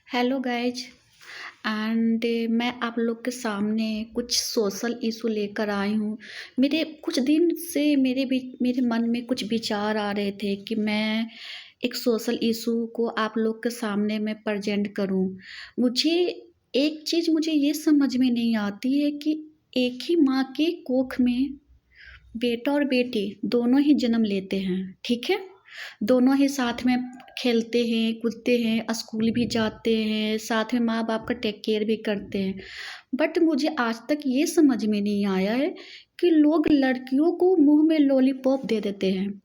Hello guys and मैं आप लोग के सामने कुछ सोशल इशू लेकर आई हूँ। मेरे कुछ दिन से मेरे मन में कुछ विचार आ रहे थे कि मैं एक सोशल इशू को आप लोग के सामने मैं प्रेजेंट करूँ। मुझे एक चीज़ मुझे ये समझ में नहीं आती है कि एक ही माँ के कोख में बेटा और बेटी दोनों ही जन्म लेते हैं, ठीक है? दोनों ही साथ में खेलते हैं, कूदते हैं, स्कूल भी जाते हैं, साथ में माँ-बाप का टेक केयर भी करते हैं। बट मुझे आज तक ये समझ में नहीं आया है कि लोग लड़कियों को मुँह में लॉलीपॉप दे देते हैं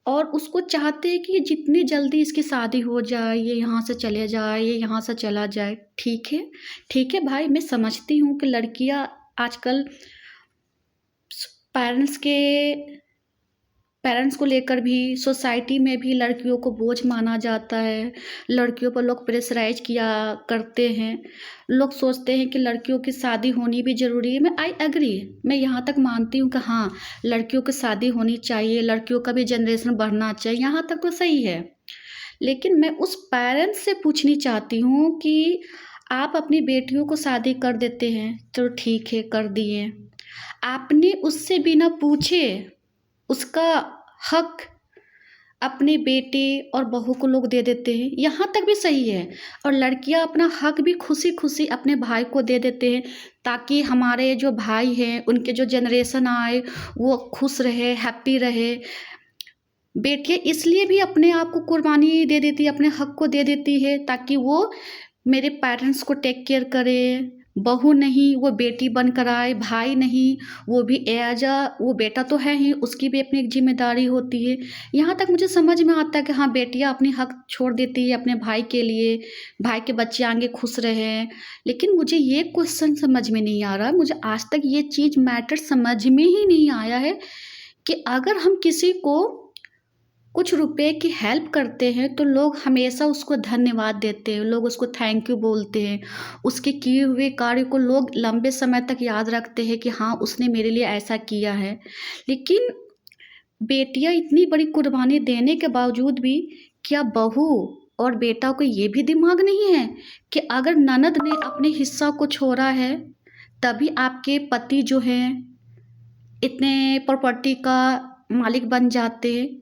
और उसको चाहते हैं कि जितनी जल्दी इसकी शादी हो जाए, ये यहाँ से चले जाए, ये यहाँ से चला जाए। ठीक है भाई, मैं समझती हूँ कि लड़कियाँ आजकल पेरेंट्स के पेरेंट्स को लेकर भी सोसाइटी में भी लड़कियों को बोझ माना जाता है। लड़कियों पर लोग प्रेशराइज किया करते हैं। लोग सोचते हैं कि लड़कियों की शादी होनी भी ज़रूरी है। मैं आई एग्री, मैं यहाँ तक मानती हूँ कि हाँ, लड़कियों की शादी होनी चाहिए, लड़कियों का भी जनरेशन बढ़ना चाहिए, यहाँ तक तो सही है। लेकिन मैं उस पेरेंट्स से पूछनी चाहती हूँ कि आप अपनी बेटियों को शादी कर देते हैं, चलो ठीक है, कर दिए। आपने उससे बिना पूछे उसका हक अपने बेटे और बहू को लोग दे देते हैं, यहाँ तक भी सही है। और लड़कियाँ अपना हक भी खुशी-खुशी अपने भाई को दे देते हैं ताकि हमारे जो भाई हैं, उनके जो जनरेशन आए, वो खुश रहे, हैप्पी रहे। बेटियाँ इसलिए भी अपने आप को कुर्बानी दे देती है, अपने हक को दे देती है ताकि वो मेरे पेरेंट्स को टेक केयर करे। बहू नहीं, वो बेटी बनकर आए, भाई नहीं, वो भी वो बेटा तो है ही, उसकी भी अपनी एक ज़िम्मेदारी होती है। यहाँ तक मुझे समझ में आता है कि हाँ, बेटियाँ अपनी हक छोड़ देती है अपने भाई के लिए, भाई के बच्चे आगे खुश रहें। लेकिन मुझे ये क्वेश्चन समझ में नहीं आ रहा, मुझे आज तक ये चीज़ मैटर समझ में ही नहीं आया है कि अगर हम किसी को कुछ रुपए की हेल्प करते हैं तो लोग हमेशा उसको धन्यवाद देते हैं, लोग उसको थैंक यू बोलते हैं। उसके किए हुए कार्य को लोग लंबे समय तक याद रखते हैं कि हाँ, उसने मेरे लिए ऐसा किया है। लेकिन बेटियां इतनी बड़ी कुर्बानी देने के बावजूद भी क्या बहू और बेटा को ये भी दिमाग नहीं है कि अगर ननद ने अपने हिस्सा को छोड़ा है तभी आपके पति जो हैं इतने प्रॉपर्टी का मालिक बन जाते हैं।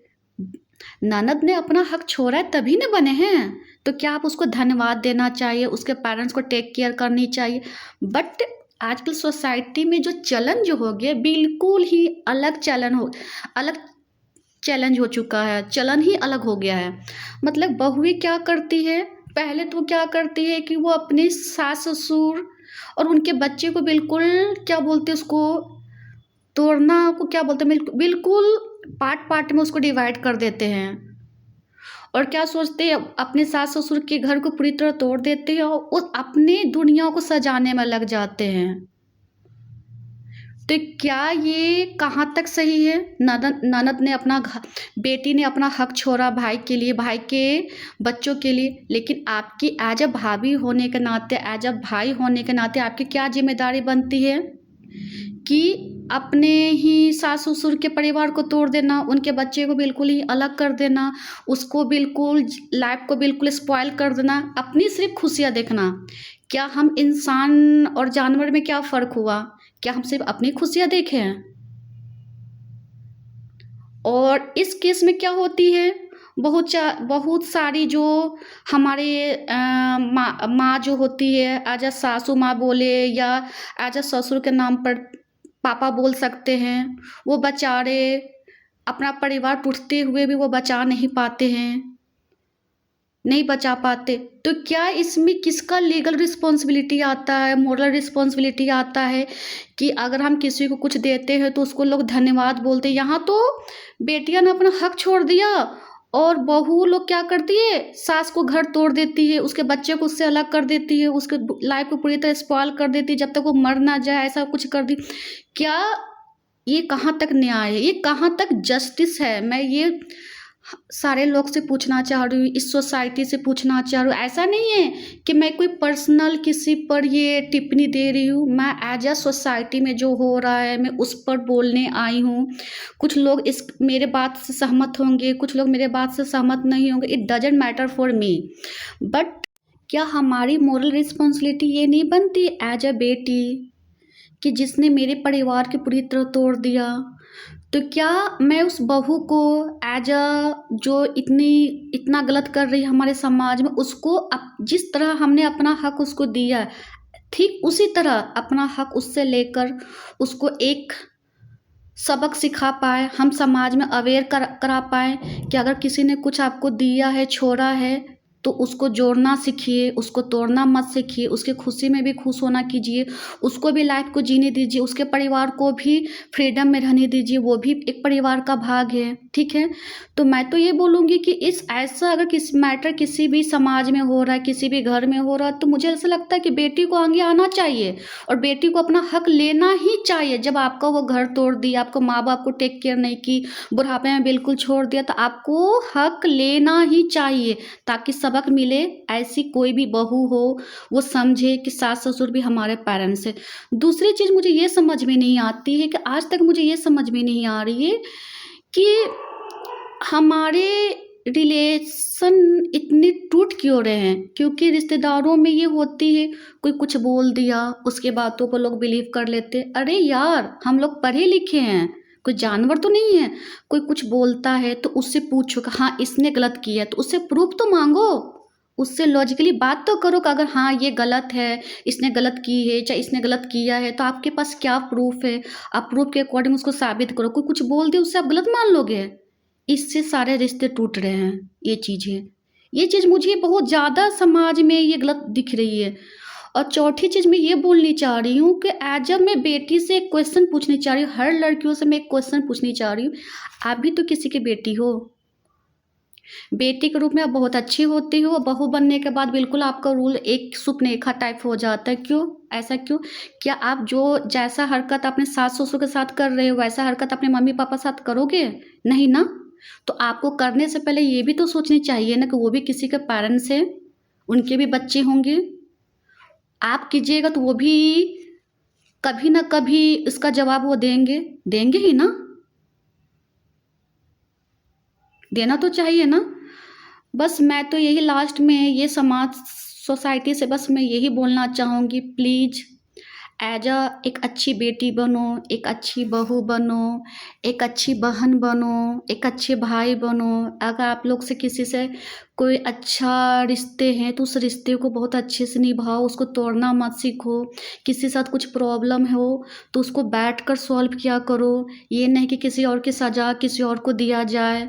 ननद ने अपना हक छोड़ा है तभी ना बने हैं, तो क्या आप उसको धन्यवाद देना चाहिए, उसके पेरेंट्स को टेक केयर करनी चाहिए। बट आजकल सोसाइटी में जो चलन जो हो गया, बिल्कुल ही अलग चैलेंज हो चुका है, चलन ही अलग हो गया है। मतलब बहुएं क्या करती है, पहले तो क्या करती है कि वो अपने सास ससुर और उनके बच्चे को बिल्कुल क्या बोलते हैं उसको, तोड़ना को क्या बोलते हैं, बिल्कुल पार्ट में उसको डिवाइड कर देते हैं। और क्या सोचते हैं, अपने सास ससुर के घर को पूरी तरह तोड़ देते हैं और उस अपने दुनिया को सजाने में लग जाते हैं। तो क्या ये कहाँ तक सही है? ननद ने बेटी ने अपना हक छोड़ा भाई के लिए, भाई के बच्चों के लिए। लेकिन आपकी एज अ भाभी होने के नाते, एज अ भाई होने के नाते आपकी क्या जिम्मेदारी बनती है कि अपने ही सास ससुर के परिवार को तोड़ देना, उनके बच्चे को बिल्कुल ही अलग कर देना, उसको बिल्कुल लाइफ को बिल्कुल स्पॉइल कर देना, अपनी सिर्फ खुशियाँ देखना। क्या हम इंसान और जानवर में क्या फ़र्क हुआ? क्या हम सिर्फ अपनी खुशियाँ देखें? और इस केस में क्या होती है, बहुत सारी जो हमारे माँ जो होती है, एज अ सासू माँ बोले या एज अ ससुर के नाम पर पापा बोल सकते हैं, वो बेचारे अपना परिवार टूटते हुए भी वो बचा नहीं पाते हैं, नहीं बचा पाते। तो क्या इसमें किसका लीगल रिस्पॉन्सिबिलिटी आता है, मोरल रिस्पॉन्सिबिलिटी आता है कि अगर हम किसी को कुछ देते हैं तो उसको लोग धन्यवाद बोलते हैं। यहाँ तो बेटियां ने अपना हक छोड़ दिया और बहू लोग क्या करती है, सास को घर तोड़ देती है, उसके बच्चे को उससे अलग कर देती है, उसके लाइफ को पूरी तरह स्पॉइल कर देती है जब तक वो मर ना जाए, ऐसा कुछ कर दी। क्या ये कहाँ तक न्याय है, ये कहाँ तक जस्टिस है? मैं ये सारे लोग से पूछना चाह रही हूँ, इस सोसाइटी से पूछना चाह रही हूँ। ऐसा नहीं है कि मैं कोई पर्सनल किसी पर ये टिप्पणी दे रही हूँ, मैं एज अ सोसाइटी में जो हो रहा है मैं उस पर बोलने आई हूँ। कुछ लोग इस मेरे बात से सहमत होंगे, कुछ लोग मेरे बात से सहमत नहीं होंगे, it doesn't matter for me. But क्या हमारी मोरल रिस्पॉन्सिबिलिटी ये नहीं बनती एज अ बेटी कि जिसने मेरे परिवार की पूरी तरह तोड़ दिया, तो क्या मैं उस बहू को एज अ जो इतना गलत कर रही है हमारे समाज में, उसको जिस तरह हमने अपना हक उसको दिया, ठीक उसी तरह अपना हक उससे लेकर उसको एक सबक सिखा पाए, हम समाज में अवेयर करा पाए कि अगर किसी ने कुछ आपको दिया है, छोड़ा है, तो उसको जोड़ना सीखिए, उसको तोड़ना मत सीखिए, उसकी खुशी में भी खुश होना कीजिए, उसको भी लाइफ को जीने दीजिए, उसके परिवार को भी फ्रीडम में रहने दीजिए, वो भी एक परिवार का भाग है, ठीक है। तो मैं तो ये बोलूँगी कि इस ऐसा अगर किसी मैटर किसी भी समाज में हो रहा है, किसी भी घर में हो रहा है, तो मुझे ऐसा लगता है कि बेटी को आगे आना चाहिए और बेटी को अपना हक लेना ही चाहिए। जब आपका वो घर तोड़ दिया, आपको माँ बाप को टेक केयर नहीं की, बुढ़ापे में बिल्कुल छोड़ दिया, तो आपको हक लेना ही चाहिए ताकि सबक मिले। ऐसी कोई भी बहू हो वो समझे कि सास ससुर भी हमारे पेरेंट्स हैं। दूसरी चीज़ मुझे ये समझ में नहीं आती है कि आज तक मुझे ये समझ में नहीं आ रही है कि हमारे रिलेशन इतने टूट क्यों रहे हैं। क्योंकि रिश्तेदारों में ये होती है, कोई कुछ बोल दिया, उसके बातों पर लोग बिलीव कर लेते। अरे यार, हम लोग पढ़े लिखे हैं, कोई जानवर तो नहीं है। कोई कुछ बोलता है तो उससे पूछो कि हाँ इसने गलत किया है, तो उससे प्रूफ तो मांगो, उससे लॉजिकली बात तो करो कि अगर हाँ ये गलत है, इसने गलत की है, चाहे इसने गलत किया है, तो आपके पास क्या प्रूफ है, आप प्रूफ के अकॉर्डिंग उसको साबित करो। कोई कुछ बोल दे उससे आप गलत मान लोगे, इससे सारे रिश्ते टूट रहे हैं। ये चीज़ मुझे बहुत ज़्यादा समाज में ये गलत दिख रही है। और चौथी चीज़ मैं ये बोलनी चाह रही हूँ कि एज मैं बेटी से एक क्वेश्चन पूछनी चाह रही हूँ, हर लड़कियों से मैं एक क्वेश्चन पूछनी चाह रही हूँ। आप भी तो किसी की बेटी हो, बेटी के रूप में आप बहुत अच्छी होती हो, बहू बनने के बाद बिल्कुल आपका रूल एक सुपनेखा टाइप हो जाता है। क्यों ऐसा क्यों? क्या आप जो जैसा हरकत अपने सास ससुर के साथ कर रहे हो वैसा हरकत अपने मम्मी पापा साथ करोगे? नहीं ना। तो आपको करने से पहले ये भी तो सोचनी चाहिए ना कि वो भी किसी के पेरेंट्स हैं, उनके भी बच्चे होंगे। आप कीजिएगा तो वो भी कभी ना कभी इसका जवाब वो देंगे ही ना, देना तो चाहिए ना। बस मैं तो यही लास्ट में ये समाज सोसाइटी से बस मैं यही बोलना चाहूँगी, प्लीज़ एज एक अच्छी बेटी बनो, एक अच्छी बहू बनो, एक अच्छी बहन बनो, एक अच्छे भाई बनो। अगर आप लोग से किसी से कोई अच्छा रिश्ते हैं तो उस रिश्ते को बहुत अच्छे से निभाओ, उसको तोड़ना मत सीखो। किसी के साथ कुछ प्रॉब्लम हो तो उसको बैठ कर सॉल्व किया करो, ये नहीं कि किसी और की सज़ा किसी और को दिया जाए।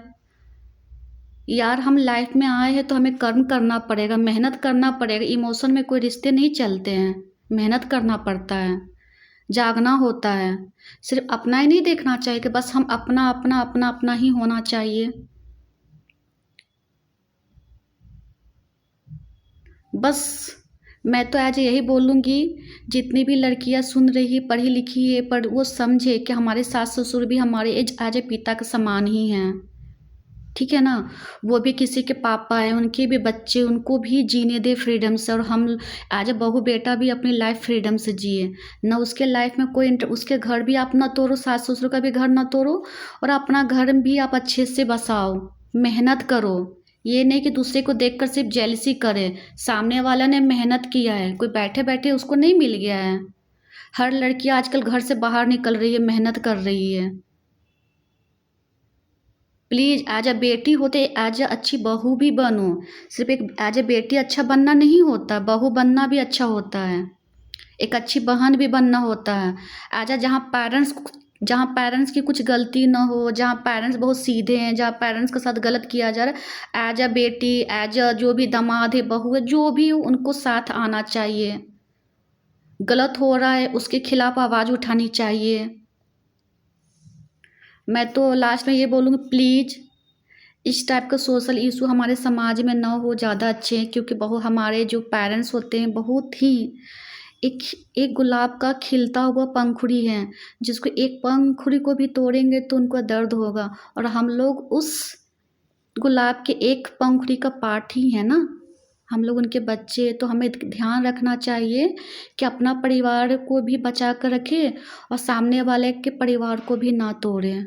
यार हम लाइफ में आए हैं तो हमें कर्म करना पड़ेगा, मेहनत करना पड़ेगा। इमोशन में कोई रिश्ते नहीं चलते हैं, मेहनत करना पड़ता है, जागना होता है। सिर्फ अपना ही नहीं देखना चाहिए कि बस हम अपना अपना अपना अपना ही होना चाहिए। बस मैं तो आज यही बोलूँगी, जितनी भी लड़कियां सुन रही पढ़ी लिखी है पर वो समझे कि हमारे सास ससुर भी हमारे एज ए पिता के समान ही हैं, ठीक है ना। वो भी किसी के पापा हैं, उनके भी बच्चे, उनको भी जीने दे फ्रीडम से। और हम एज ए बहू बेटा भी अपनी लाइफ फ्रीडम से जिए ना। उसके लाइफ में कोई उसके घर भी आप ना तोड़ो, सास ससुर का भी घर ना तोड़ो, और अपना घर भी आप अच्छे से बसाओ, मेहनत करो। ये नहीं कि दूसरे को देखकर सिर्फ जेलसी करे। सामने वाला ने मेहनत किया है, कोई बैठे बैठे उसको नहीं मिल गया है। हर लड़की आजकल घर से बाहर निकल रही है, मेहनत कर रही है। प्लीज़ एज अ बेटी होते एज अ अच्छी बहू भी बनो। सिर्फ एक एज अ बेटी अच्छा बनना नहीं होता, बहू बनना भी अच्छा होता है, एक अच्छी बहन भी बनना होता है। एज अ जहाँ पेरेंट्स की कुछ गलती ना हो, जहाँ पेरेंट्स बहुत सीधे हैं, जहाँ पेरेंट्स के साथ गलत किया जा रहा है, एज अ बेटी एज अ जो भी दामाद है बहू है जो भी हो, उनको साथ आना चाहिए। गलत हो रहा है उसके खिलाफ आवाज़ उठानी चाहिए। मैं तो लास्ट में ये बोलूँगी, प्लीज़ इस टाइप का सोशल इशू हमारे समाज में ना हो, ज़्यादा अच्छे हैं। क्योंकि बहुत हमारे जो पेरेंट्स होते हैं बहुत ही एक एक गुलाब का खिलता हुआ पंखुड़ी है, जिसको एक पंखुड़ी को भी तोड़ेंगे तो उनको दर्द होगा, और हम लोग उस गुलाब के एक पंखुड़ी का पार्ट ही है ना। हम लोग उनके बच्चे, तो हमें ध्यान रखना चाहिए कि अपना परिवार को भी बचा कर रखें और सामने वाले के परिवार को भी ना तोड़ें।